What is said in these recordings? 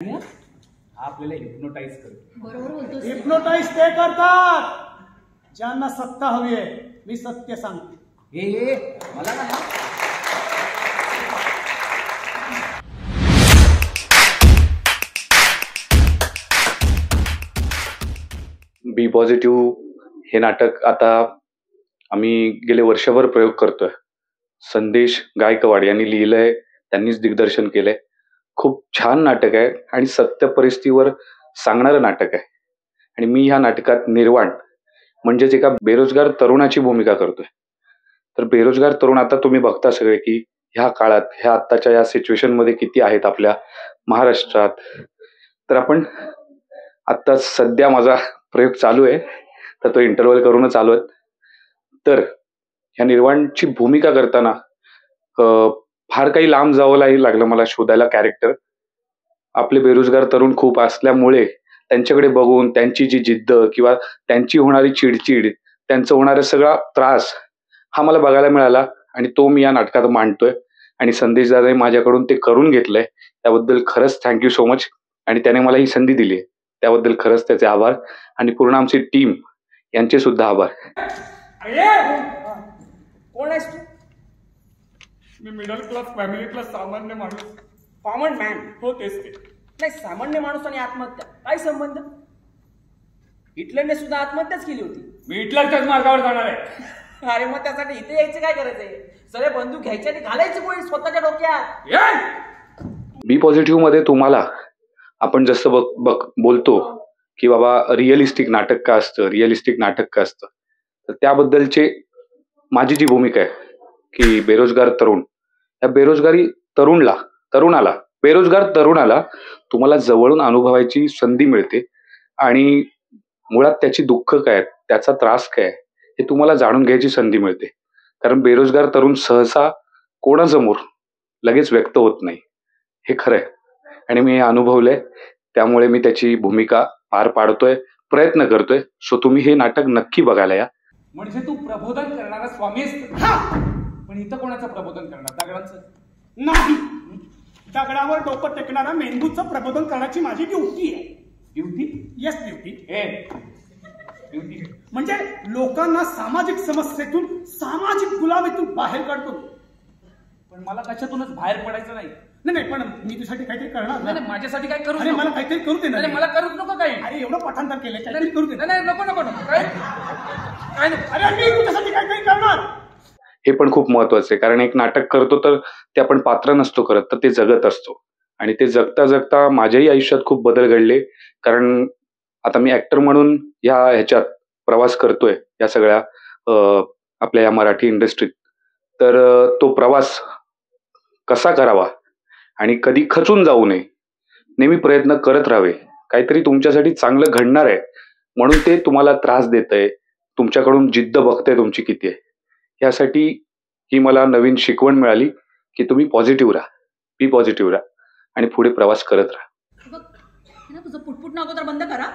हा आपल्याला हिप्नोटाइज करतो. बरोबर बोलतोस. हिप्नोटाइज ते करतात ज्यांना सत्ता हवी आहे. मी सत्य सांगते. हे मला ना बी पॉझिटिव्ह हे नाटक आता आम्ही गेले वर्षभर प्रयोग करतोय. संदेश गायकवाड यांनी लिहिलंय, त्यांनीच दिग्दर्शन केलंय. खूप छान नाटक आहे आणि सत्य परिस्थितीवर सांगणारं नाटक आहे. आणि मी ह्या नाटकात निर्वाण म्हणजेच एका बेरोजगार तरुणाची भूमिका करतोय. तर बेरोजगार तरुण आता तुम्ही बघता सगळे की ह्या काळात ह्या आत्ताच्या या सिच्युएशनमध्ये किती आहेत आपल्या महाराष्ट्रात. तर आपण आत्ता सध्या माझा प्रयोग चालू आहे, तर तो इंटरव्हल करूनच आलो आहे. तर ह्या निर्वाणची भूमिका करताना फार काही लांब जावं लागलं मला शोधायला कॅरेक्टर. आपले बेरोजगार तरुण खूप असल्यामुळे त्यांच्याकडे बघून त्यांची जी जिद्द किंवा त्यांची होणारी चिडचिड, त्यांचा होणारा सगळा त्रास हा मला बघायला मिळाला आणि तो मी या नाटकात मांडतोय. आणि संदेश दादाने माझ्याकडून ते करून घेतलंय, त्याबद्दल खरंच थँक्यू सो मच. आणि त्याने मला ही संधी दिली त्याबद्दल खरंच त्याचे आभार. आणि पूर्ण आमची टीम यांचे सुद्धा आभार. कोण आहेस तू? मी मिडल क्लास फॅमिलीतला सामान्य माणूस. Common man. हो तेच ते. नाही, सामान्य माणूस आणि आत्महत्या काय संबंध? हिटलरने सुद्धा आत्महत्याच केली होती. मी हिटलरच्याच मार्गावर जाणार आहे. अरे मग त्यासाठी इथे यायचं काय गरज आहे? सगळे बंदूक घ्यायचे आणि घालायची गोळी स्वतःच्या डोक्यात. बी पॉझिटिव्ह मध्ये तुम्हाला आपण जसं बोलतो की बाबा रिअलिस्टिक नाटक का असतं, रिअलिस्टिक नाटक का असतं, तर त्याबद्दलचे माझी जी भूमिका आहे की बेरोजगार तरुण, या बेरोजगार तरुणाला तुम्हाला जवळून अनुभवायची संधी मिळते. आणि मुळात त्याची दुःख काय, त्याचा त्रास काय हे तुम्हाला जाणून घ्यायची संधी मिळते. कारण बेरोजगार तरुण सहसा कोणासमोर लगेच व्यक्त होत नाही, हे खरं आहे. आणि मी हे अनुभवलंय, त्यामुळे मी त्याची भूमिका पार पाडतोय, प्रयत्न करतोय. सो तुम्ही हे नाटक नक्की बघायला या. म्हणजे तू प्रबोधन करणारा स्वामी आहेस. पण इथं कोणाचं प्रबोधन करणार? दगडांचं नाही, दगडावर डोकं टेकणारा मेंदूचं प्रबोधन करण्याची माझी ड्युटी आहे. ड्युटी? Yes, duty. ड्युटी म्हणजे लोकांना सामाजिक समस्येतून, सामाजिक गुलामीतून बाहेर काढतो. पण मला कशातूनच बाहेर पडायचं नाही. नाही, पण मी तुझ्यासाठी काहीतरी करणार ना. नाही, माझ्यासाठी काय करू? अरे मला काहीतरी करू दे ना. मला करूच नको काही. अरे एवढं पठांतर केलंय, काहीतरी करू दे. नाही, नको काय नको. अरे मी तुझ्यासाठी काहीतरी करणार. हे पण खूप महत्वाचं आहे, कारण एक नाटक करतो तर ते आपण पात्र नसतो करत, तर ते जगत असतो. आणि ते जगता जगता माझ्याही आयुष्यात खूप बदल घडले. कारण आता मी ऍक्टर म्हणून ह्याच्यात प्रवास करतोय या सगळ्या आपल्या या मराठी इंडस्ट्रीत. तर तो प्रवास कसा करावा आणि कधी खचून जाऊ नये, नेहमी प्रयत्न करत राहावे. काहीतरी तुमच्यासाठी चांगलं घडणार आहे म्हणून ते तुम्हाला त्रास देतंय, तुमच्याकडून जिद्द बघतंय तुमची किती आहे, यासाठी ही मला नवीन शिकवण मिळाली की तुम्ही पॉझिटिव्ह राहा, बी पॉझिटिव्ह राहा आणि पुढे प्रवास करत राहा. तुझं पुटपुटणं अगोदर बंद करा.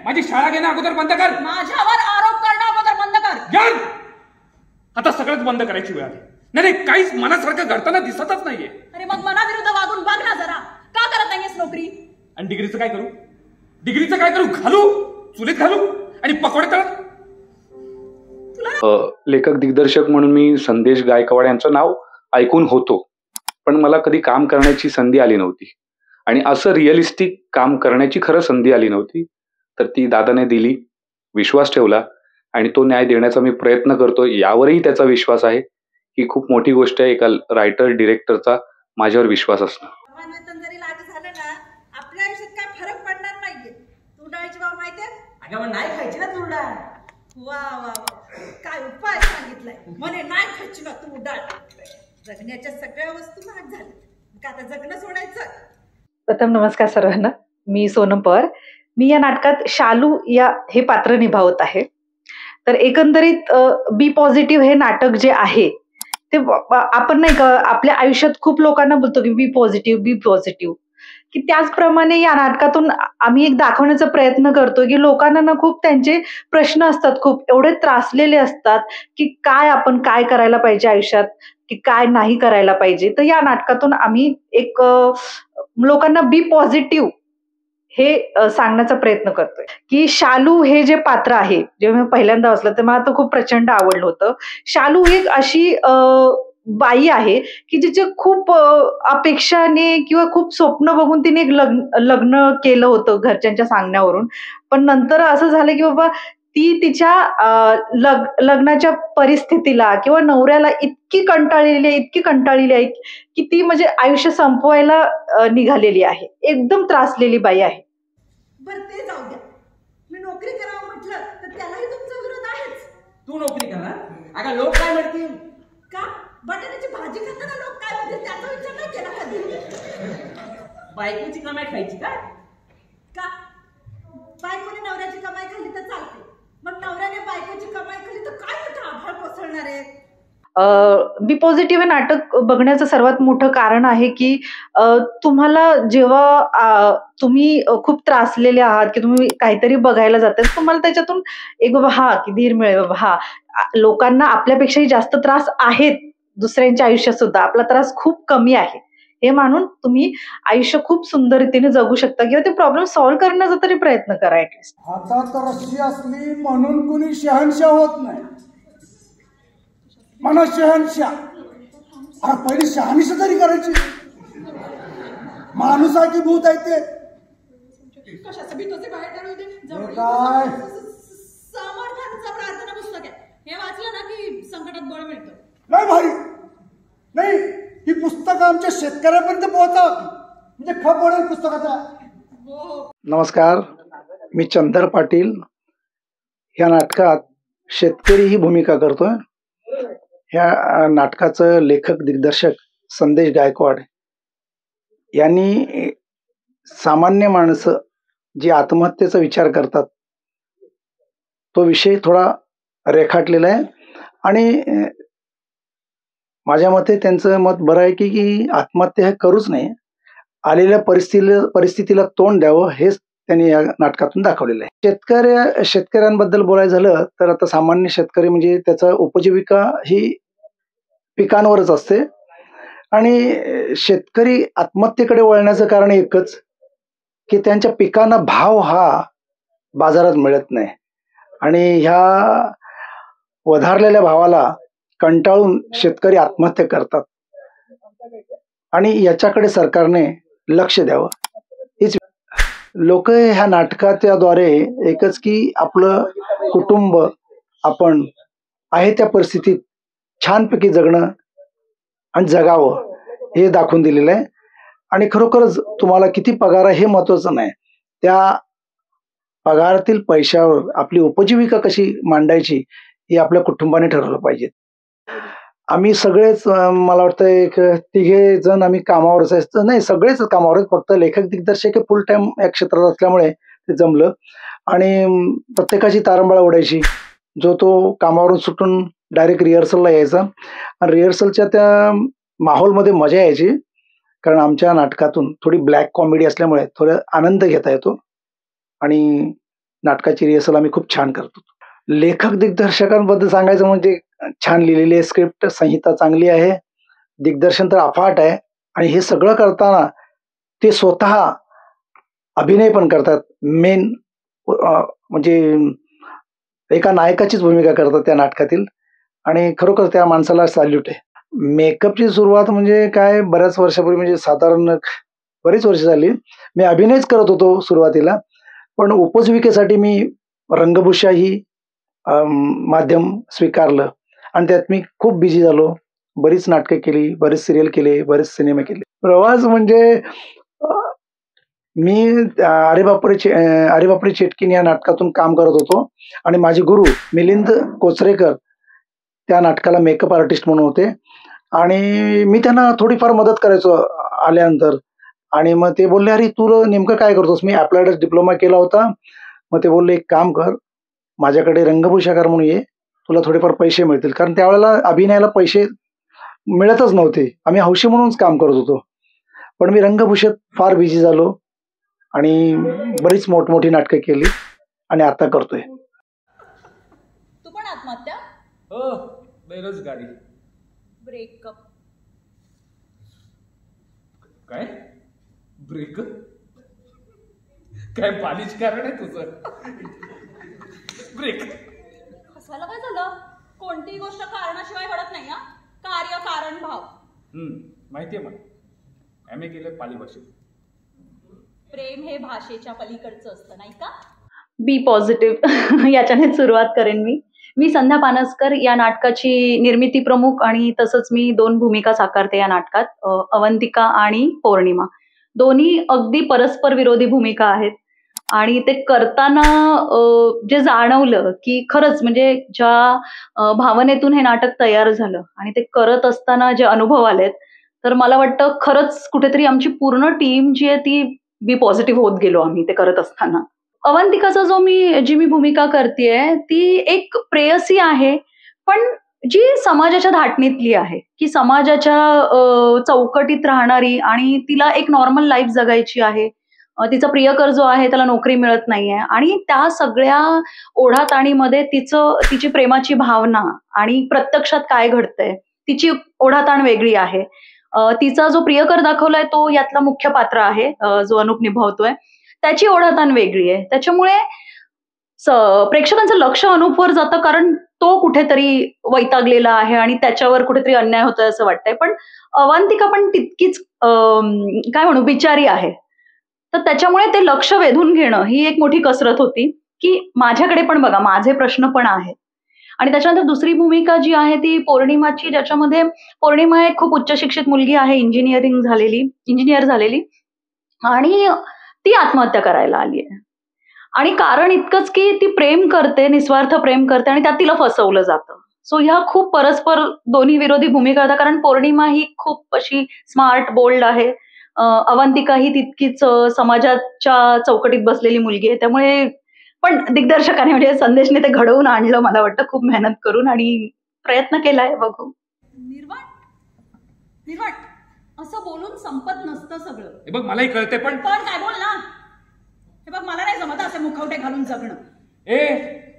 माझी शाळा घेणं अगोदर बंद कर. माझ्यावर आरोप करणं अगोदर बंद कर. आता सगळंच बंद करायची वेळ आली. नाही, काहीच मनासारखं घडताना दिसतच नाहीये. अरे मग मनाविरुद्ध वागून बघ ना जरा. का करत नाहीयेस नोकरी? आणि डिग्रीचं काय करू? घालू चुलीत घालू आणि पकोडे तळत. लेखक दिग्दर्शक म्हणून मी संदेश गायकवाड यांचं नाव ऐकून होतो, पण मला कधी काम करण्याची संधी आली नव्हती. आणि असं रिअलिस्टिक काम करण्याची खरं संधी आली नव्हती. तर ती दादाने दिली, विश्वास ठेवला आणि तो न्याय देण्याचा मी प्रयत्न करतो. यावरही त्याचा विश्वास आहे. ही खूप मोठी गोष्ट आहे, एका रायटर डिरेक्टरचा माझ्यावर विश्वास असणं. वेतन जरी लागू झालं ना, आपल्या आयुष्यात काय फरक पडणार नाहीये. तूर डाळीची भाव माहितीये? अगं मग नाही खायची ना तूर डाळ. वा वा वा, काय उपाय सांगितलाय. म्हणे नाही खायची ना तूर डाळ. जगण्याच्या सगळ्या वस्तू महाग झाल्या, का आता जगणं सोडायचं? प्रथम नमस्कार सर्वांना. मी सोनम पवार. मी या नाटकात शालू हे पात्र निभावत आहे. तर एकंदरीत बी पॉझिटिव्ह हे नाटक जे आहे ते आपण नाही का आपल्या आयुष्यात खूप लोकांना बोलतो की बी पॉझिटिव्ह. की त्याचप्रमाणे या नाटकातून आम्ही एक दाखवण्याचा प्रयत्न करतो की लोकांना ना खूप त्यांचे प्रश्न असतात, खूप एवढे त्रासलेले असतात की आपण काय करायला पाहिजे आयुष्यात, की काय नाही करायला पाहिजे. तर या नाटकातून आम्ही एक लोकांना बी पॉझिटिव्ह हे सांगण्याचा प्रयत्न करतोय की शालू हे जे पात्र आहे, जेव्हा मी पहिल्यांदा वाचलं तर मला तर खूप प्रचंड आवडलं होतं. शालू एक अशी बाई आहे की जिचे खूप अपेक्षाने किंवा खूप स्वप्न बघून तिने एक लग्न केलं होतं घरच्यांच्या सांगण्यावरून. पण नंतर असं झालं की बाबा ती तिच्या लग्नाच्या परिस्थितीला किंवा नवऱ्याला इतकी कंटाळलेली आहे की ती म्हणजे आयुष्य संपवायला निघालेली आहे. एकदम त्रासलेली बाई आहे. बरं ते जाऊ द्या, मी नोकरी करावं म्हटलं तर त्यालाही तुमचा विरोध आहेच. तू नोकरी करणार? अगं लोक काय म्हणतील? का बटाट्याची भाजी खाताना लोक काय म्हणतील त्याचा विचार नाही केला कधी? बायकोची कमाई खायची का? का बायकोने नवऱ्याची कमाई खाल्ली तर चालते, मग नवऱ्याने बायकोची कमाई खाल्ली तर काय मोठं आभाळ कोसळणार आहे? बी पॉझिटिव्ह हे नाटक बघण्याचं सर्वात मोठं कारण आहे की तुम्हाला जेव्हा तुम्ही खूप त्रासलेले आहात की तुम्ही काहीतरी बघायला जाताय, तुम्हाला त्याच्यातून एक बाबा हा की धीर मिळेल, बाबा हा लोकांना आपल्यापेक्षाही जास्त त्रास आहेत दुसऱ्यांच्या आयुष्यात सुद्धा, आपला त्रास खूप कमी आहे हे मानून तुम्ही आयुष्य खूप सुंदर रीतीने जगू शकता किंवा ते प्रॉब्लेम सॉल्व्ह करण्याचा तरी प्रयत्न करा. ऍटलिस्ट हातात रस्सी असली म्हणून कुणी शहनशाह होत नाही. म्हणा शहनशाह, अरे पहिली शहानिशा तरी करायची. माणूस आहे की भूत आहे ते कशाचं भीतोचे बाहेर काढू दे. हे काय समर्थांचं प्रार्थना पुस्तक आहे, हे वाचलं ना की संकटात बळ मिळतं. नाही भारी नाही, ही पुस्तकं आमच्या शेतकऱ्यापर्यंत पोहोचावं म्हणजे खप पडेल पुस्तकाचा. नमस्कार, मी चंदर पाटील. ह्या नाटकात शेतकरी ही भूमिका करतोय. ह्या नाटकाचं लेखक दिग्दर्शक संदेश गायकवाड यांनी सामान्य माणसं जी आत्महत्येचा विचार करतात तो विषय थोडा रेखाटलेला आहे. आणि माझ्या मते त्यांचं मत बरं आहे की आत्महत्या हे करूच नाही, आलेल्या परिस्थितीला तोंड द्यावं हेच त्यांनी या नाटकातून दाखवलेलं आहे. शेतकऱ्यांबद्दल बोलायचं झालं तर आता सामान्य शेतकरी म्हणजे त्याचा उपजीविका ही पिकांवरच असते आणि शेतकरी आत्महत्येकडे वळण्याचं कारण एकच की त्यांच्या पिकांना भाव हा बाजारात मिळत नाही आणि ह्या वधारलेल्या भावाला कंटाळून शेतकरी आत्महत्या करतात आणि याच्याकडे सरकारने लक्ष द्यावं. हीच लोक ह्या नाटकाद्वारे एकच की आपलं कुटुंब आपण आहे त्या परिस्थितीत छानपैकी जगणं आणि जगावं हे दाखवून दिलेलं आहे. आणि खरोखरच तुम्हाला किती पगार आहे हे महत्वाचं नाही, त्या पगारातील पैशावर आपली उपजीविका कशी मांडायची हे आपल्या कुटुंबाने ठरवलं पाहिजे. आम्ही सगळेच मला वाटतं एक 3 जण आम्ही कामावरच आहे, नाही सगळेच कामावर आहेत, फक्त लेखक दिग्दर्शक फुल टाइम या क्षेत्रात असल्यामुळे ते जमलं. आणि प्रत्येकाची तारंबळा उडायची. जो तो कामावरून सुटून डायरेक्ट रिहर्सलला यायचा आणि रिहर्सलच्या त्या माहोलमध्ये मजा यायची, कारण आमच्या नाटकातून थोडी ब्लॅक कॉमेडी असल्यामुळे थोडा आनंद घेता येतो आणि नाटकाची रिहर्सल आम्ही खूप छान करतो. लेखक दिग्दर्शकांबद्दल सांगायचं म्हणजे छान लिहिलेली आहे, स्क्रिप्ट संहिता चांगली आहे, दिग्दर्शन तर अफाट आहे आणि हे सगळं करताना ते स्वतः अभिनय पण करतात. मेन म्हणजे एका नायकाचीच भूमिका करतात त्या नाटकातील आणि खरोखर त्या माणसाला सॅल्यूट आहे. मेकअपची सुरुवात म्हणजे काय, बऱ्याच वर्षापूर्वी म्हणजे साधारण बरीच वर्ष झाली मी अभिनयच करत होतो सुरुवातीला, पण उपजीविकेसाठी मी रंगभूषा ही माध्यम स्वीकारलं आणि त्यात मी खूप बिझी झालो. बरीच नाटकं केली, बरेच सिरियल केले, बरेच सिनेमे केले. प्रवास म्हणजे मी अरे बापरे चेटकीन या नाटकातून काम करत होतो आणि माझे गुरु मिलिंद कोचरेकर त्या नाटकाला मेकअप आर्टिस्ट म्हणून होते आणि मी त्यांना थोडीफार मदत करायचो आल्यानंतर. आणि मग ते बोलले, अरे तू नेमकं काय करतोस? मी अप्लायड डिप्लोमा केला होता. मग ते बोलले, एक काम कर, माझ्याकडे रंगभूषाकार म्हणून ये, तुला थोडेफार पैसे मिळतील. कारण त्यावेळेला अभिनयाला पैसे मिळतच नव्हते, आम्ही हौशी म्हणूनच काम करत होतो. पण मी रंगभूषेत फार बिझी झालो आणि बरीच मोठमोठी नाटकं केली आणि आता करतोय. तू पण आत्महत्या? हो, बेरोजगारी. ब्रेकअप? काय ब्रेकअप? काय बालिश कारण आहे तुझं? ब्रेक हसायला काय झालं? कोणतीही गोष्ट कारणाशिवाय घडत नाही हा. कार्य कारण भाव. माहितीये मला. MA केलं पाली भाषेत. प्रेम हे भाषेच्या पलीकडचं असतं नाही का? बी पॉझिटिव्ह याच्याने सुरुवात करेन मी संध्या पानसकर या नाटकाची निर्मिती प्रमुख आणि तसंच मी 2 भूमिका साकारते या नाटकात. अवंतिका आणि पौर्णिमा. दोन्ही अगदी परस्पर विरोधी भूमिका आहेत आणि ते करताना जे जाणवलं की खरंच म्हणजे ज्या भावनेतून हे नाटक तयार झालं आणि ते करत असताना जे अनुभव आलेत, तर मला वाटतं खरंच कुठेतरी आमची पूर्ण टीम जी आहे ती बी पॉझिटिव्ह होत गेलो आम्ही ते करत असताना. अवंतिकाचा जी मी भूमिका करतेय ती एक प्रेयसी आहे, पण जी समाजाच्या धाटणीतली आहे की समाजाच्या चौकटीत राहणारी आणि तिला एक नॉर्मल लाईफ जगायची आहे. तिचा प्रियकर जो आहे त्याला नोकरी मिळत नाहीये आणि त्या सगळ्या ओढाताणीमध्ये तिची प्रेमाची भावना आणि प्रत्यक्षात काय घडतंय तिची ओढाताण वेगळी आहे. तिचा जो प्रियकर दाखवलाय तो यातला मुख्य पात्र आहे, जो अनुप निभावतोय, त्याची ओढाताण वेगळी आहे. त्याच्यामुळे प्रेक्षकांचं लक्ष अनुपवर जातं कारण तो कुठेतरी वैतागलेला आहे आणि त्याच्यावर कुठेतरी अन्याय होतोय असं वाटतंय. पण अवंतिका पण तितकीच काय म्हणू बिचारी आहे. तर त्याच्यामुळे ते लक्ष वेधून घेणं ही एक मोठी कसरत होती की माझ्याकडे पण बघा, माझे प्रश्न पण आहेत. आणि त्याच्यानंतर दुसरी भूमिका जी आहे ती पौर्णिमाची, ज्याच्यामध्ये पौर्णिमा एक खूप उच्च शिक्षित मुलगी आहे, इंजिनियर झालेली आणि ती आत्महत्या करायला आली आहे. आणि कारण इतकंच की ती प्रेम करते, निस्वार्थ प्रेम करते आणि त्यात तिला फसवलं जातं. सो ह्या खूप परस्पर दोन्ही विरोधी भूमिका होत्या. कारण पौर्णिमा ही खूप अशी स्मार्ट बोल्ड आहे, अवंतिका ही तितकीच समाजाच्या चौकटीत बसलेली मुलगी आहे. त्यामुळे पण दिग्दर्शकाने म्हणजे संदेशने ते घडवून आणलं मला वाटतं खूप मेहनत करून आणि प्रयत्न केलाय. बघू. निर्वाण असं बोलून संपत नसतं सगळं. हे बघ मलाही कळते पण काय बोल ना. हे बघ मला नाही जमत असे मुखवटे घालून जगणं.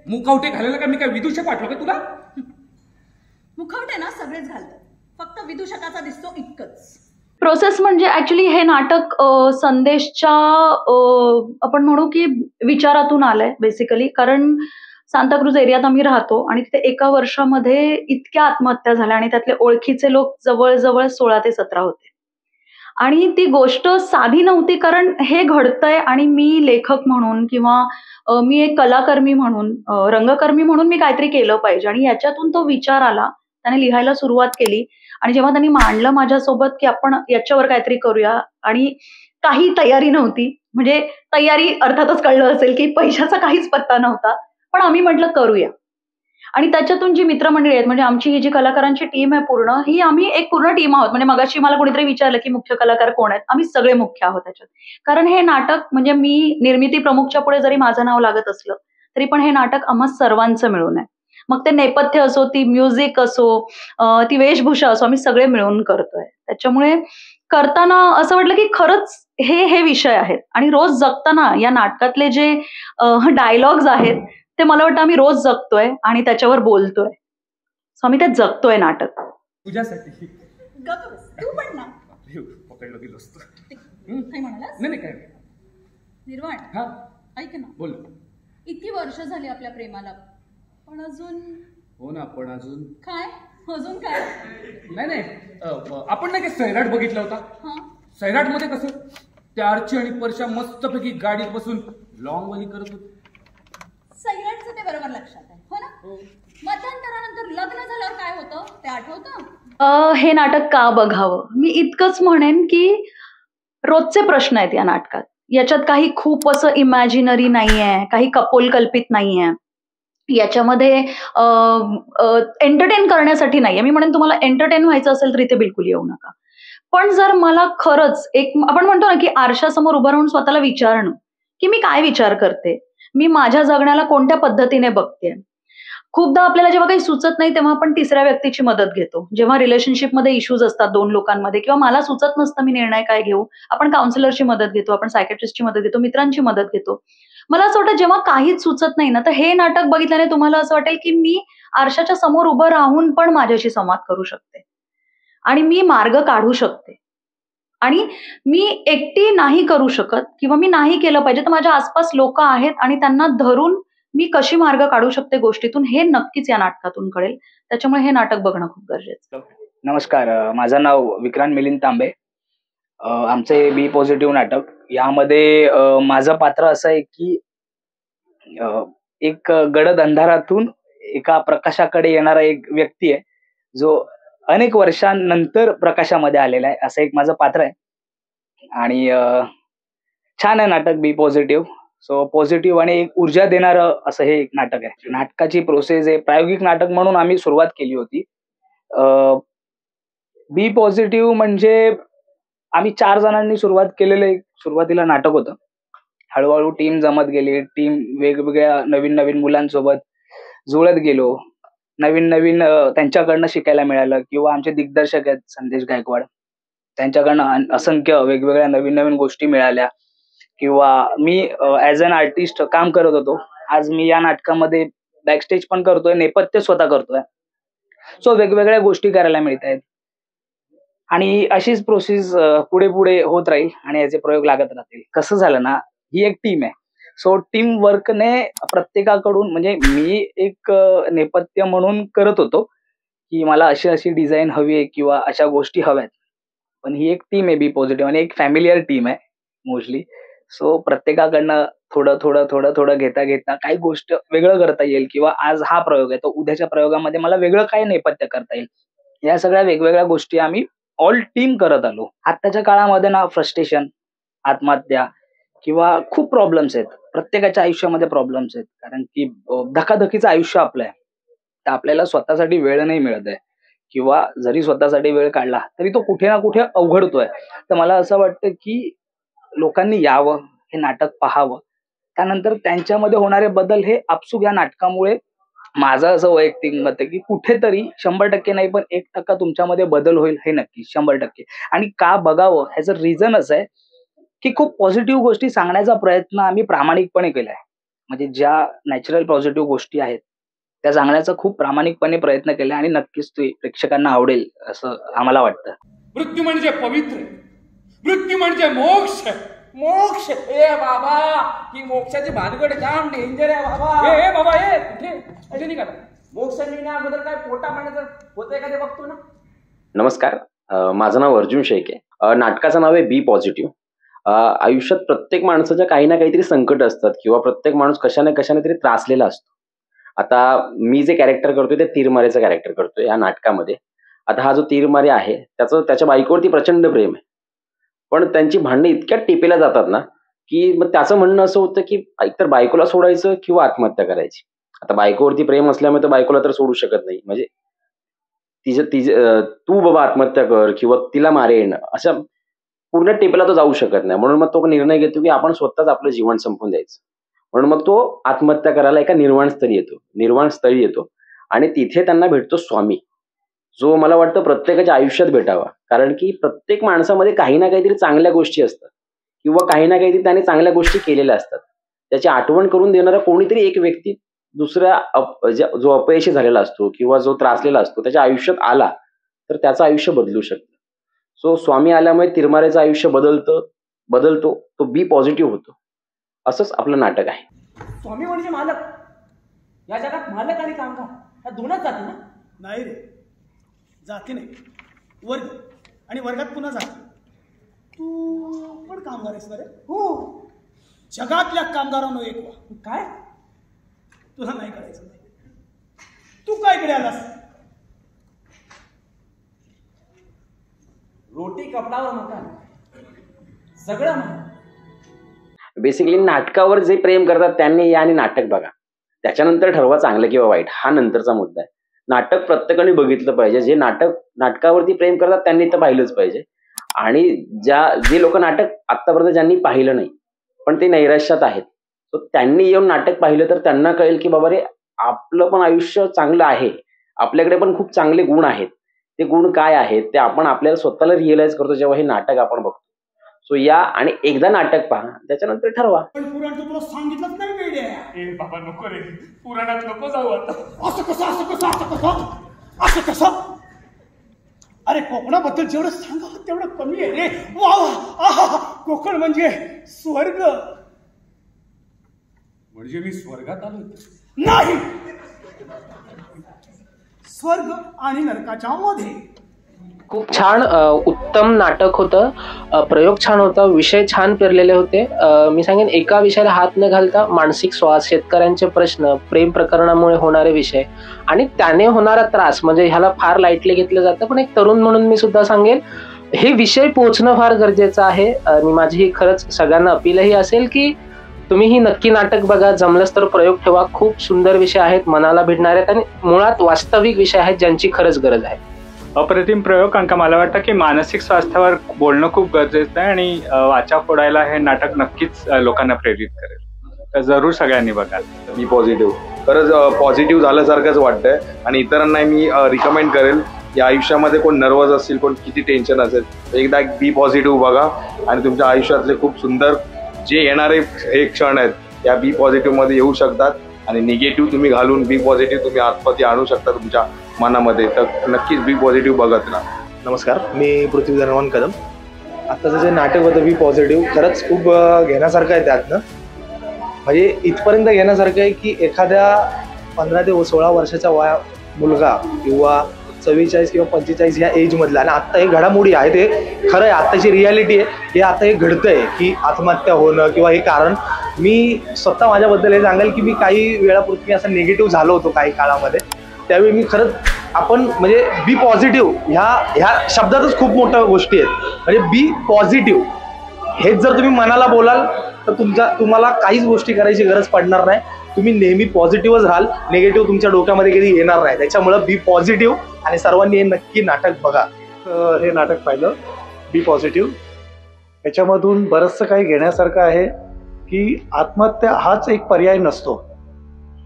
मुखवटे घालायला का मी काय विदूषक वाटलो का तुला? मुखवटे ना सगळेच घालतात, फक्त विदूषकाचा दिसतो इतकंच. प्रोसेस म्हणजे ऍक्च्युली हे नाटक संदेशच्या आपण म्हणू की विचारातून आलंय बेसिकली. कारण सांताक्रूज एरियात आम्ही राहतो आणि तिथे एका वर्षामध्ये इतक्या आत्महत्या झाल्या आणि त्यातले ओळखीचे लोक जवळजवळ 16 ते 17 होते. आणि ती गोष्ट साधी नव्हती कारण हे घडतंय आणि मी लेखक म्हणून किंवा मी एक कलाकर्मी म्हणून, रंगकर्मी म्हणून मी काहीतरी केलं पाहिजे. आणि याच्यातून तो विचार आला, त्याने लिहायला सुरुवात केली आणि जेव्हा त्यांनी मांडलं माझ्यासोबत की आपण याच्यावर काहीतरी करूया, आणि काही तयारी नव्हती, म्हणजे तयारी अर्थातच कळलं असेल की पैशाचा काहीच पत्ता नव्हता, पण आम्ही म्हटलं करूया. आणि त्याच्यातून जी मित्रमंडळी आहेत, म्हणजे आमची ही जी कलाकारांची टीम आहे पूर्ण, ही आम्ही एक पूर्ण टीम आहोत. म्हणजे मगाशी मला कोणीतरी विचारलं की मुख्य कलाकार कोण आहेत, आम्ही सगळे मुख्य आहोत त्याच्यात. कारण हे नाटक म्हणजे मी निर्मिती प्रमुखच्या पुढे जरी माझं नाव लागत असलं तरी पण हे नाटक आम्हा सर्वांचं मिळून आहे. मग ते नेपथ्य असो, ती म्युझिक असो, ती वेशभूषा असो, आम्ही सगळे मिळून करतोय. त्याच्यामुळे करताना असं वाटलं की खरंच हे विषय आहेत आणि रोज जगताना या नाटकातले जे डायलॉग्स आहेत ते मला वाटतं आम्ही रोज जगतोय आणि त्याच्यावर बोलतोय. सो आम्ही त्यात जगतोय नाटक. तुझ्यासाठी तू पण ना पकडलं गेलो असतो. काय म्हणालास? नाही काय निर्वाण, हा ऐक ना, बोल. इतकी वर्ष झाली आपल्या प्रेमाला, पण अजून. हो ना, पण अजून काय? अजून काय? नाही आपण नाही का सैराट बघितला होता? सैराट मध्ये कसं त्या आर्ची आणि परशा मस्तपैकी गाडीत बसून लॉंग वली करत होते. सैराटचं ते बरोबर लक्षात आहे, हो ना? मध्यंतरानंतर लग्न झाल्यावर काय होतं ते आठवतं? हे नाटक का बघावं? मी इतकंच म्हणेन की रोजचे प्रश्न आहेत या नाटकात. याच्यात काही खूप असं इमॅजिनरी नाहीये, काही कपोलकल्पित नाहीये. याच्यामध्ये एंटरटेन करण्यासाठी नाहीये. मी म्हणेन तुम्हाला एंटरटेन व्हायचं असेल तर इथे बिलकुल येऊ नका. पण जर मला खरंच एक आपण म्हणतो ना की आरशासमोर उभं राहून स्वतःला विचारणं की मी काय विचार करते, मी माझ्या जगण्याला कोणत्या पद्धतीने बघते, खूपदा आपल्याला जेव्हा काही सुचत नाही तेव्हा आपण तिसऱ्या व्यक्तीची मदत घेतो. जेव्हा रिलेशनशिपमध्ये इश्यूज असतात दोन लोकांमध्ये किंवा मला सुचत नसतं मी निर्णय काय घेऊ, आपण काउन्सिलरची मदत घेतो, आपण सायकॅट्रिस्टची मदत घेतो, मित्रांची मदत घेतो. मला असं वाटतं जेव्हा काहीच सुचत नाही ना, तर हे नाटक बघितल्याने तुम्हाला असं वाटेल की मी आरशाच्या समोर उभं राहून पण माझ्याशी संवाद करू शकते आणि मी मार्ग काढू शकते. आणि मी एकटी नाही करू शकत किंवा मी नाही केलं पाहिजे, तर माझ्या आसपास लोक आहेत आणि त्यांना धरून मी कशी मार्ग काढू शकते गोष्टीतून हे नक्कीच या नाटकातून कळेल. त्याच्यामुळे हे नाटक बघणं खूप गरजेचं. नमस्कार, माझं नाव विक्रांत मिलिंद तांबे. आमचे बी पॉझिटिव्ह नाटक यामध्ये माझं पात्र असं आहे की एक गडद अंधारातून एका प्रकाशाकडे येणारा एक व्यक्ती आहे जो अनेक वर्षांनंतर प्रकाशामध्ये आलेला आहे, असं एक माझं पात्र आहे. आणि छान आहे नाटक बी पॉझिटिव्ह. सो पॉझिटिव्ह आणि एक ऊर्जा देणारं असं हे एक नाटक आहे. नाटकाची प्रोसेस आहे, प्रायोगिक नाटक म्हणून आम्ही सुरुवात केली होती. बी पॉझिटिव्ह म्हणजे आम्ही 4 जणांनी सुरुवात केलेलं एक सुरुवातीला नाटक होतं. हळूहळू टीम जमत गेली, टीम वेगवेगळ्या नवीन नवीन मुलांसोबत जुळत गेलो, नवीन नवीन त्यांच्याकडनं शिकायला मिळालं. किंवा आमचे दिग्दर्शक आहेत संदेश गायकवाड, त्यांच्याकडनं असंख्य वेगवेगळ्या नवीन नवीन गोष्टी मिळाल्या. किंवा मी ॲज अन आर्टिस्ट काम करत होतो, आज मी या नाटकामध्ये बॅकस्टेज पण करतोय, नेपथ्य स्वतः करतोय. सो वेगवेगळ्या गोष्टी करायला मिळत आहेत आणि अशीच प्रोसेस पुढे पुढे होत राहील आणि याचे प्रयोग लागत राहतील. कसं झालं ना, ही एक टीम आहे. सो टीम वर्कने प्रत्येकाकडून, म्हणजे मी एक नेपथ्य म्हणून करत होतो की मला अशी अशी डिझाईन हवी आहे किंवा अशा गोष्टी हव्यात, पण ही एक टीम आहे बी पॉझिटिव्ह आणि एक फॅमिलियर टीम आहे मोस्टली. सो प्रत्येकाकडनं थोडं थोडं थोडं थोडं घेता घेता काही गोष्ट वेगळं करता येईल किंवा आज हा प्रयोग आहे, तो उद्याच्या प्रयोगामध्ये मला वेगळं काय नेपथ्य करता येईल, या सगळ्या वेगवेगळ्या गोष्टी आम्ही ऑल टीम करत आलो. आत्ताच्या काळामध्ये ना फ्रस्ट्रेशन, आत्महत्या किंवा खूप प्रॉब्लेम्स आहेत. प्रत्येकाच्या आयुष्यामध्ये प्रॉब्लेम्स आहेत, कारण की धकाधकीचं आयुष्य आपलं आहे, तर आपल्याला स्वतःसाठी वेळ नाही मिळत आहे किंवा जरी स्वतःसाठी वेळ काढला तरी तो कुठे ना कुठे अवघडतोय. तर मला असं वाटतं की लोकांनी यावं, हे नाटक पाहावं, त्यानंतर त्यांच्यामध्ये होणारे बदल हे आपसूक या नाटकामुळे, माझं असं वैयक्तिक मत आहे की कुठेतरी 100% नाही पण 1% तुमच्यामध्ये बदल होईल, हे नक्की 100%. आणि का बघावं ह्याचं रिझन असं आहे की खूप पॉझिटिव्ह गोष्टी सांगण्याचा प्रयत्न आम्ही प्रामाणिकपणे केलाय. म्हणजे ज्या नॅचरल पॉझिटिव्ह गोष्टी आहेत त्या सांगण्याचा खूप प्रामाणिकपणे प्रयत्न केला आणि नक्कीच ते प्रेक्षकांना आवडेल असं आम्हाला वाटतं. मृत्यू म्हणजे पवित्र, मृत्यू म्हणजे मोक्ष. मोक्ष? ए बाबा, ही मोक्षाची भानगड जाम डेंजर आहे बाबा. ए बाबा, ए कुठे निघाला? मोक्ष मिळण्या अगोदर काय पोटा पाण्याचं होतंय का ते बघतो ना. नमस्कार, माझं नाव अर्जुन शेख आहे. नाटकाचं नाव आहे बी पॉझिटिव्ह. आयुष्यात प्रत्येक माणसाच्या काही ना काहीतरी संकट असतात किंवा प्रत्येक माणूस कशाने तरी त्रासलेला असतो. आता मी जे कॅरेक्टर करतोय ते तीरमारेचं कॅरेक्टर करतोय या नाटकामध्ये. आता हा जो तीरमारे आहे त्याच्या बायकोवरती प्रचंड प्रेम आहे, पण त्यांची भांडणं इतक्या टिपेला जातात ना की मग त्याचं म्हणणं असं होतं की एकतर बायकोला सोडायचं किंवा आत्महत्या करायची. आता बायकोवरती प्रेम असल्यामुळे तर बायकोला तर सोडू शकत नाही, म्हणजे तू बाबा आत्महत्या कर किंवा तिला मारेन अशा पूर्ण टेपेला तो जाऊ शकत नाही. म्हणून मग तो निर्णय घेतो की आपण स्वतःच आपलं जीवन संपवून द्यायचं. म्हणून मग तो आत्महत्या करायला एका निर्वाणस्थळी येतो आणि तिथे त्यांना भेटतो स्वामी, जो मला वाटतं प्रत्येकाच्या आयुष्यात भेटावा. कारण की प्रत्येक माणसामध्ये काही ना काहीतरी चांगल्या गोष्टी असतात किंवा काही ना काहीतरी त्याने चांगल्या गोष्टी केलेल्या असतात. त्याची आठवण करून देणारा कोणीतरी एक व्यक्ती दुसऱ्या जो अपयशी झालेला असतो किंवा जो त्रासलेला असतो त्याच्या आयुष्यात आला तर त्याचं आयुष्य बदलू शकतं. सो स्वामी आल्यामुळे तिरमारेचं आयुष्य बदलतो, तो बी पॉझिटिव्ह होतो. असंच आपलं नाटक आहे. स्वामी म्हणजे मालक. या जगात मालक आणि कामगार या दोनच जाती ना? नाही रे, जाती नाही, वर्ग. आणि वर्गात पुन्हा जाती. तू पण कामगार आहेस ना रे? हो. जगातल्या कामगारांनो एक व्हा. काय? तुला नाही करायचं नाही. तू काय इकडे आलास? रोटी कपडावर मकान, सगळं महाग. बेसिकली नाटकावर जे प्रेम करतात त्यांनी या आणि नाटक बघा, त्याच्यानंतर ठरवा चांगलं किंवा वाईट, हा नंतरचा मुद्दा आहे. नाटक प्रत्येकाने बघितलं पाहिजे. जे नाटकावरती प्रेम करतात त्यांनी तर पाहिलंच पाहिजे. आणि जे लोक नाटक आतापर्यंत ज्यांनी पाहिलं नाही पण ते नैराश्यात आहेत, तर त्यांनी येऊन नाटक पाहिलं तर त्यांना कळेल की बाबा रे आपलं पण आयुष्य चांगलं आहे, आपल्याकडे पण खूप चांगले गुण आहेत. ते गुण काय आहेत ते आपण आपल्याला स्वतःला रिअलाइज करतो जेव्हा हे नाटक आपण बघतो. सो या आणि एकदा नाटक पहा, त्याच्यानंतर ठरवा. पण पुराण तर तुला सांगितलंच नाही वेड्या. ए बाबा नको रे, पुराणात नको जाऊ आता. असं कसं असं कसं असं कसं असं कसं? अरे कोकणाबद्दल जेवढं सांगा तेवढं कमी आहे रे. वा वा, आहा, कोकण म्हणजे स्वर्ग. म्हणजे मी स्वर्गात आलो नाही, स्वर्ग आणि नरकाच्या मध्ये. खूप छान उत्तम नाटक होतं. प्रयोग छान होता, विषय छान पेरलेले होते. मी सांगेन एका विषयाला हात न घालता मानसिक श्वास, शेतकऱ्यांचे प्रश्न, प्रेम प्रकरणामुळे होणारे विषय आणि त्याने होणारा त्रास, म्हणजे ह्याला फार लाईटली घेतलं जातं. पण एक तरुण म्हणून मी सुद्धा सांगेन हे विषय पोहोचणं फार गरजेचं आहे. आणि माझी ही खरंच सगळ्यांना अपीलही असेल की तुम्ही ही नक्की नाटक बघा, जमलंच तर प्रयोग ठेवा. खूप सुंदर विषय आहेत, मनाला भिडणारे आहेत आणि मुळात वास्तविक विषय आहेत ज्यांची खरंच गरज आहे. अप्रतिम प्रयोग, कारण का मला वाटतं की मानसिक स्वास्थ्यावर बोलणं खूप गरजेचं आहे आणि वाचा फोडायला हे नाटक नक्कीच लोकांना प्रेरित करेल. तर जरूर सगळ्यांनी बघा. बी पॉझिटिव्ह, खरंच पॉझिटिव्ह झाल्यासारखंच वाटतंय आणि इतरांनाही मी रिकमेंड करेल या आयुष्यामध्ये कोण नर्वस असेल, कोण किती टेन्शन असेल, एकदा एक बी पॉझिटिव्ह बघा आणि तुमच्या आयुष्यातले खूप सुंदर जे येणारे हे क्षण आहेत त्या बी पॉझिटिव्हमध्ये येऊ शकतात आणि निगेटिव्ह तुम्ही घालून बी पॉझिटिव्ह तुम्ही आतमध्ये आणू शकता तुमच्या मनामध्ये. तर नक्कीच बी पॉझिटिव्ह बघत राहा. नमस्कार, मी पृथ्वी धनवान कदम. आत्ताचं जे नाटक होतं बी पॉझिटिव्ह खरंच खूप घेण्यासारखं आहे. त्यातनं म्हणजे इथपर्यंत घेण्यासारखं आहे की एखाद्या 15 ते 16 वर्षाचा मुलगा किंवा 44 किंवा 45 ह्या एजमधला, आणि आत्ता हे घडामोडी आहे ते खरं आहे, आत्ताची रियालिटी आहे, हे आता हे घडतंय की आत्महत्या होणं किंवा हे कारण. मी स्वतः माझ्याबद्दल हे सांगेल की मी काही वेळापूर्वी असं निगेटिव्ह झालो होतो काही काळामध्ये. त्यावेळी मी खरंच आपण म्हणजे बी पॉझिटिव्ह ह्या शब्दातच खूप मोठ्या गोष्टी आहेत. म्हणजे बी पॉझिटिव्ह हेच जर तुम्ही मनाला बोलाल तर तुम्हाला काहीच गोष्टी करायची गरज पडणार नाही. तुम्ही नेहमी पॉझिटिव्हच राहाल, निगेटिव्ह तुमच्या डोक्यामध्ये कधी येणार नाही. त्याच्यामुळं बी पॉझिटिव्ह आणि सर्वांनी हे नक्की नाटक बघा. हे नाटक पाहिलं बी पॉझिटिव्ह, याच्यामधून बरंचसं काही घेण्यासारखं आहे की आत्महत्या हाच एक पर्याय नसतो,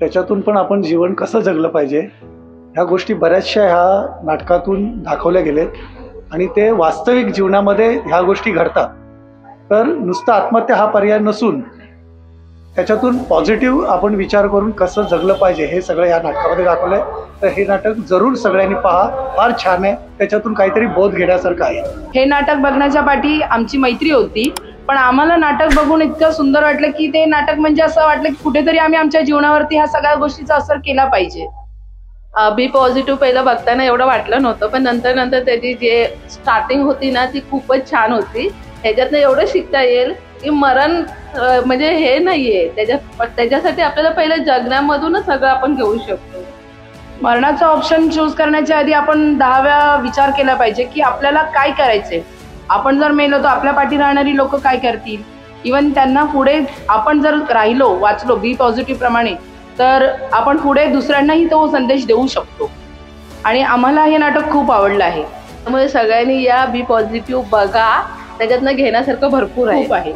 त्याच्यातून पण आपण जीवन कसं जगलं पाहिजे ह्या गोष्टी बऱ्याचशा ह्या नाटकातून दाखवल्या गेलेत आणि ते वास्तविक जीवनामध्ये ह्या गोष्टी घडतात. तर नुसतं आत्महत्या हा पर्याय नसून त्याच्यातून पॉझिटिव्ह आपण विचार करून कसं जगलं पाहिजे हे सगळं ह्या नाटकामध्ये दाखवलं आहे. तर हे नाटक जरूर सगळ्यांनी पहा, फार छान आहे, त्याच्यातून काहीतरी बोध घेण्यासारखं आहे. हे नाटक बघण्याच्या पाठी आमची मैत्री होती, पण आम्हाला नाटक बघून इतकं सुंदर वाटलं की ते नाटक म्हणजे असं वाटलं की कुठेतरी आम्ही आमच्या जीवनावरती ह्या सगळ्या गोष्टीचा असर केला पाहिजे. बी पॉझिटिव्ह पहिलं बघताना एवढं वाटलं नव्हतं, पण नंतर नंतर त्याची जे स्टार्टिंग होती ना ती खूपच छान होती. ह्याच्यातनं एवढं शिकता येईल की मरण म्हणजे हे नाहीये, त्याच्यासाठी आपल्याला पहिलं जगण्यामधूनच सगळं आपण घेऊ शकतो. मरणाचा ऑप्शन चूज करण्याच्या आधी आपण 10 वेळा विचार केला पाहिजे की आपल्याला काय करायचंय. आपण जर मेलो तर आपल्या पाठी राहणारी लोक काय करतील. इवन त्यांना पुढे आपण जर राहिलो, वाचलो बी पॉझिटिव्ह प्रमाणे, तर आपण पुढे दुसऱ्यांनाही तो संदेश देऊ शकतो. आणि आम्हाला हे नाटक खूप आवडलं आहे, त्यामुळे सगळ्यांनी या बी पॉझिटिव्ह बघा, त्याच्यातनं घेण्यासारखं भरपूर आहे.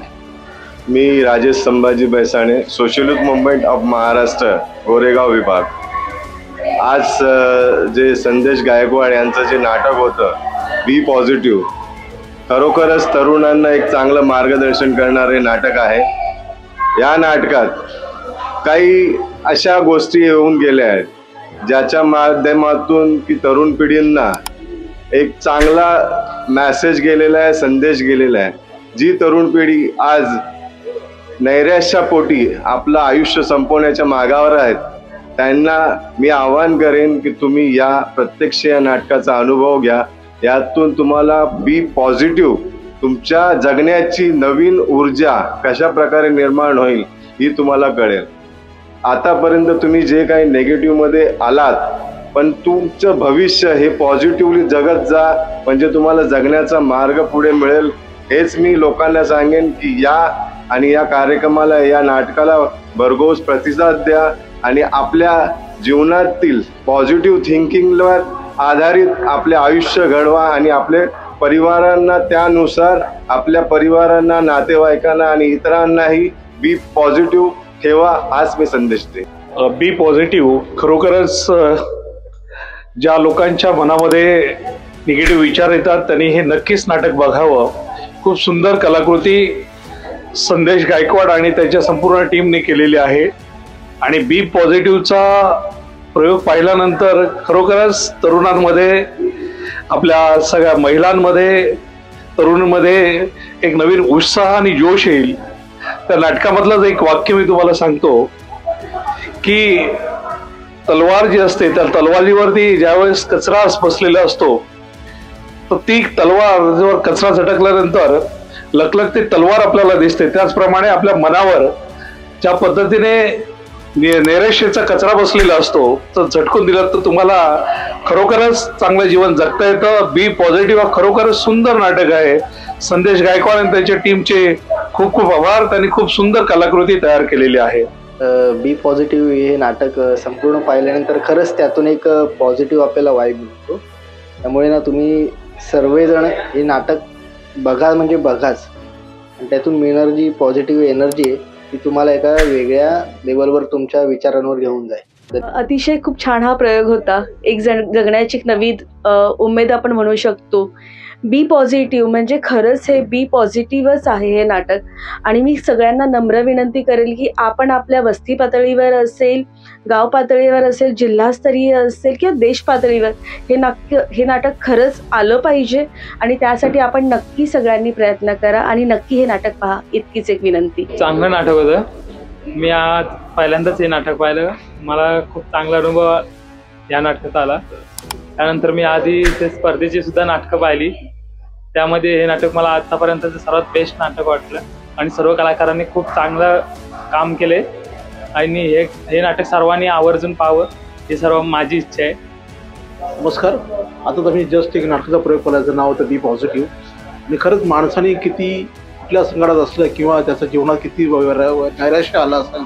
मी Rajesh Sambhaji Baisane, social youth movement of Maharashtra Goregaon विभाग. आज जे संदेश गायकवाड यांचं जे नाटक होतं बी पॉझिटिव्ह, खरोखरच तरुणांना एक चांगलं मार्गदर्शन करणारे नाटक आहे. या नाटकात काही अशा गोष्टी येऊन गेल्या आहेत ज्याच्या माध्यमातून की तरुण पिढींना एक चांगला मॅसेज गेलेला आहे, संदेश गेलेला आहे. जी तरुण पिढी आज नैराश्यापोटी आपलं आयुष्य संपवण्याच्या मागावर आहेत, त्यांना मी आवाहन करेन की तुम्ही या प्रत्यक्ष या नाटकाचा अनुभव घ्या. यातून तुम्हाला बी पॉझिटिव्ह, तुमच्या जगण्याची नवीन ऊर्जा कशा प्रकारे निर्माण होईल ही तुम्हाला कळेल. आतापर्यंत तुम्ही जे काही नेगेटिव्हमध्ये आलात, पण तुमचं भविष्य हे पॉझिटिव्हली जगत जा, म्हणजे तुम्हाला जगण्याचा मार्ग पुढे मिळेल. हेच मी लोकांना सांगेन की या आणि या कार्यक्रमाला, या नाटकाला भरघोस प्रतिसाद द्या आणि आपल्या जीवनातील पॉझिटिव्ह थिंकिंगवर आधारित आपले आयुष्य घडवा आणि आपले परिवारांना त्यानुसार आपल्या परिवारांना, नातेवाईकांना आणि इतरांनाही बी पॉझिटिव्ह ठेवा, हाच मी संदेश देईन. बी पॉझिटिव्ह खरोखरच ज्या लोकांच्या मनामध्ये निगेटिव्ह विचार येतात त्यांनी हे नक्कीच नाटक बघावं. खूप सुंदर कलाकृती संदेश गायकवाड आणि त्यांच्या संपूर्ण टीमने केलेली आहे. आणि बी पॉझिटिव्हचा प्रयोग पाहिल्यानंतर खरोखरच तरुणांमध्ये, आपल्या सगळ्या महिलांमध्ये, तरुणांमध्ये एक नवीन उत्साह आणि जोश येईल. त्या नाटकामधलंच एक वाक्य मी तुम्हाला सांगतो की तलवार जी असते त्या तलवारीवरती ज्यावेळेस कचरा बसलेला असतो तर ती तलवार जर कचरा झटकल्यानंतर लकलकती तलवार आपल्याला दिसते. त्याचप्रमाणे आपल्या मनावर ज्या पद्धतीने नैराश्याचा कचरा बसलेला असतो तर झटकून दिला तर तुम्हाला खरोखरच चांगलं जीवन जगता येतं. बी पॉझिटिव्ह हा खरोखरच सुंदर नाटक आहे. संदेश गायकवाड आणि त्यांच्या टीमचे खूप खूप आभार. त्यांनी खूप सुंदर कलाकृती तयार केलेली आहे. बी पॉझिटिव्ह हे नाटक संपूर्ण पाहिल्यानंतर खरंच त्यातून एक पॉझिटिव्ह आपल्याला वाईब मिळतो. त्यामुळे ना तुम्ही सर्वजण हे नाटक बघा म्हणजे बघाच. आणि त्यातून मिळणारी जी पॉझिटिव्ह एनर्जी आहे ती तुम्हाला एका वेगळ्या लेवलवर तुमच्या विचारांवर घेऊन जाईल. अतिशय खूप छान हा प्रयोग होता. एक जगण्याची एक नवी उमेद आपण म्हणू शकतो. बी पॉझिटिव्ह म्हणजे खरंच हे बी पॉझिटिव्हच आहे हे नाटक. आणि मी सगळ्यांना नम्र विनंती करेल की आपण आपल्या वस्ती पातळीवर असेल, गाव पातळीवर असेल, जिल्हास्तरीय असेल किंवा देश पातळीवर हे नाटक खरंच आलं पाहिजे. आणि त्यासाठी आपण नक्की सगळ्यांनी प्रयत्न करा आणि नक्की हे नाटक पहा, इतकीच एक विनंती. चांगलं नाटक होतं. मी आज पहिल्यांदाच हे नाटक पाहिलं. मला खूप चांगला अनुभव या नाटकात आला. त्यानंतर मी आधी ते स्पर्धेची सुद्धा नाटकं पाहिली. त्यामध्ये हे नाटक मला आतापर्यंतचं सर्वात बेस्ट नाटक वाटलं. आणि सर्व कलाकारांनी खूप चांगलं काम केले. आणि हे नाटक सर्वांनी आवर्जून पाहावं ही सर्व माझी इच्छा आहे. नमस्कार. आता तर मी जस्ट एक नाटकाचा प्रयोग करायचं नाव होतं बी पॉझिटिव्ह. आणि खरंच माणसाने किती कुठल्या संकटात असलं किंवा त्याच्या जीवनात किती नैराश्य आलं असेल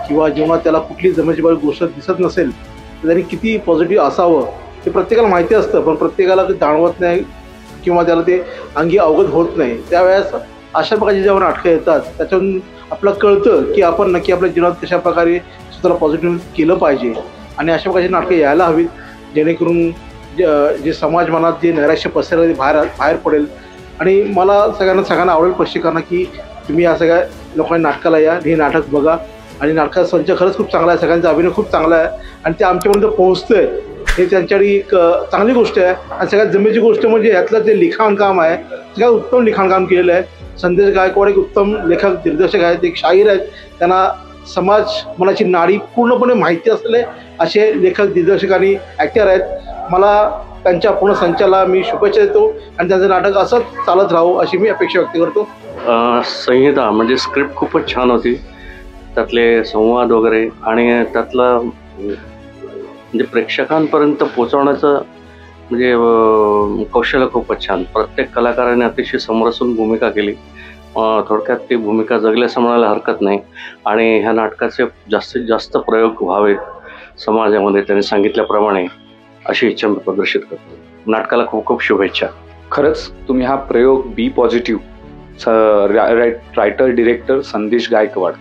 किंवा जीवनात त्याला कुठली जमेची गोष्ट दिसत नसेल तर त्यांनी किती पॉझिटिव्ह असावं ते प्रत्येकाला माहिती असतं. पण प्रत्येकाला ते जाणवत नाही किंवा त्याला ते अंगी अवगत होत नाही. त्यावेळेस अशा प्रकारची जेव्हा नाटकं येतात त्याच्यातून आपल्याला कळतं की आपण नक्की आपल्या जीवनात कशा प्रकारे स्वतःला पॉझिटिव्ह केलं पाहिजे. आणि अशा प्रकारची नाटकं यायला हवीत जेणेकरून जे समाज मनात जे नैराश्य पसरलं ते बाहेर पडेल. आणि मला सगळ्यांना आवडेल स्पष्टीकरण की तुम्ही या सगळ्या लोकांनी नाटकाला या, हे नाटक बघा. आणि नाटकाचा संच खरंच खूप चांगला आहे. सगळ्यांचा अभिनय खूप चांगला आहे आणि ते आमच्यापर्यंत पोहोचतंय हे त्यांच्यासाठी एक चांगली गोष्ट आहे. आणि सगळ्यात जमेची गोष्ट म्हणजे यातलं जे लिखाणकाम आहे सगळ्यात उत्तम लिखाणकाम केलेलं आहे. संदेश गायकवाड एक उत्तम लेखक दिग्दर्शक आहेत, एक शाहीर आहेत. त्यांना समाज मनाची नाडी पूर्णपणे माहिती असलेले असे लेखक दिग्दर्शक आणि ॲक्टर आहेत. मला त्यांच्या पूर्ण संचाला मी शुभेच्छा देतो आणि त्यांचं नाटक असंच चालत राहावं अशी मी अपेक्षा व्यक्त करतो. संहिता म्हणजे स्क्रिप्ट खूपच छान होती. त्यातले संवाद वगैरे आणि त्यातलं म्हणजे प्रेक्षकांपर्यंत पोहोचवण्याचं म्हणजे कौशल्य खूपच छान. प्रत्येक कलाकाराने अतिशय समरसून भूमिका केली. थोडक्यात ती भूमिका जगली असं म्हणायला हरकत नाही. आणि ह्या नाटकाचे जास्तीत जास्त प्रयोग व्हावेत समाजामध्ये त्यांनी सांगितल्याप्रमाणे अशी इच्छा मी प्रदर्शित करतो. नाटकाला खूप खूप शुभेच्छा. खरंच तुम्ही हा प्रयोग बी पॉझिटिव्ह रायटर डिरेक्टर संदेश गायकवाड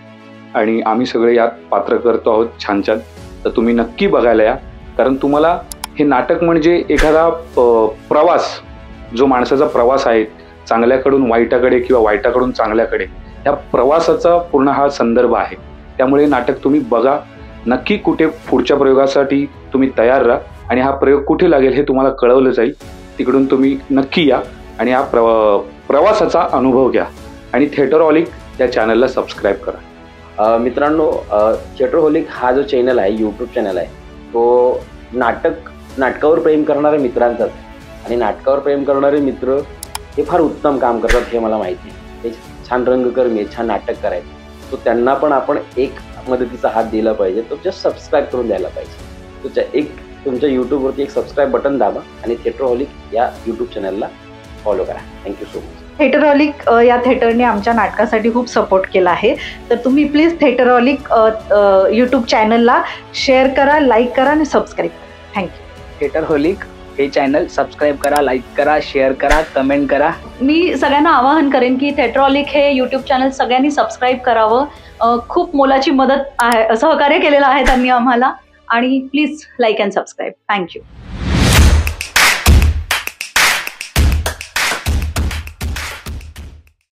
आणि आम्ही सगळे यात पात्र करतो आहोत छान छान. तर तुम्ही नक्की बघायला या. कारण तुम्हाला हे नाटक म्हणजे एखादा प्रवास, जो माणसाचा प्रवास आहे चांगल्याकडून वाईटाकडे किंवा वाईटाकडून चांगल्याकडे, ह्या प्रवासाचा पूर्ण हा संदर्भ आहे. त्यामुळे नाटक तुम्ही बघा नक्की. कुठे पुढच्या प्रयोगासाठी तुम्ही तयार राहा आणि हा प्रयोग कुठे लागेल हे तुम्हाला कळवलं जाईल. तिकडून तुम्ही नक्की या आणि हा प्रवासाचा अनुभव घ्या. आणि थिएटरहॉलिक या चॅनलला सबस्क्राईब करा. मित्रांनो, थिएटरहॉलिक हा जो चॅनल आहे, यूट्यूब चॅनल आहे, तो नाटकावर प्रेम करणाऱ्या मित्रांचाच. आणि नाटकावर प्रेम करणारे मित्र हे फार उत्तम काम करतात हे मला माहिती आहे. ते छान रंगकर्मी आहेत, छान नाटक करायचे. तो त्यांना पण आपण एक मदतीचा हात दिला पाहिजे. तो जस्ट सबस्क्राईब करून द्यायला पाहिजे. तो तुमच्या यूट्यूबवरती एक सबस्क्राईब बटन दाबा आणि थिएटरहॉलिक या यूट्यूब चॅनलला फॉलो करा. Thank you so much. थिएटरहॉलिक या थिएटरने आमच्या नाटकासाठी खूप सपोर्ट केला आहे. तर तुम्ही प्लीज थिएटरहॉलिक यूट्यूब चॅनलला शेअर करा, लाईक करा आणि सबस्क्राईब करा. थँक्यू. थिएटरहॉलिक हे चॅनल सबस्क्राईब करा, लाईक करा, शेअर करा, कमेंट करा. मी सगळ्यांना आवाहन करेन की थिएट्रॉलिक हे यूट्यूब चॅनल सगळ्यांनी सबस्क्राईब करावं. खूप मोलाची मदत आहे, सहकार्य केलेलं आहे त्यांनी आम्हाला. आणि please like and subscribe. Thank you.